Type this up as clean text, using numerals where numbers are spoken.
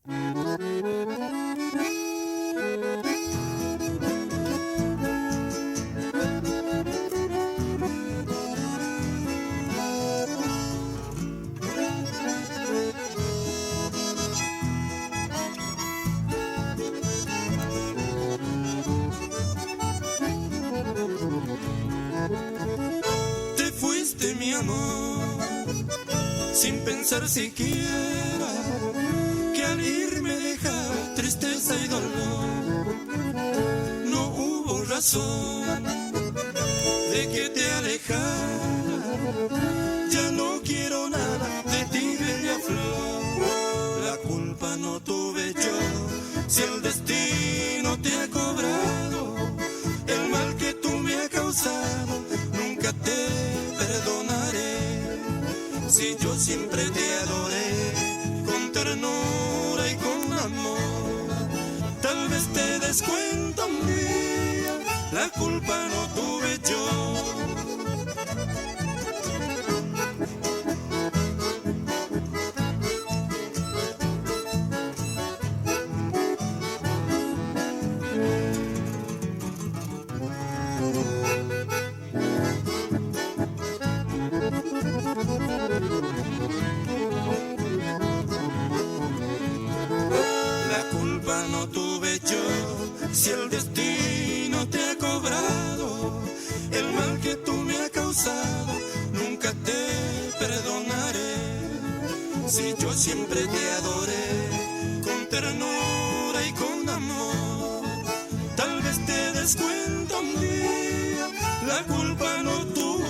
Te fuiste, mi amor, sin pensar siquiera que al irme dejar tristeza y dolor. No hubo razón de que te alejara. Ya no quiero nada de ti, bella flor. La culpa no tuve yo, si el destino te ha cobrado el mal que tú me has causado. Nunca te perdonaré, si yo siempre te adoré con ternura y con amor. Tal vez te des cuenta un día, la culpa no tuve yo. La culpa no tuve yo, si el destino te ha cobrado el mal que tú me has causado. Nunca te perdonaré, si yo siempre te adoré con ternura y con amor. Tal vez te des cuenta un día, la culpa no tuve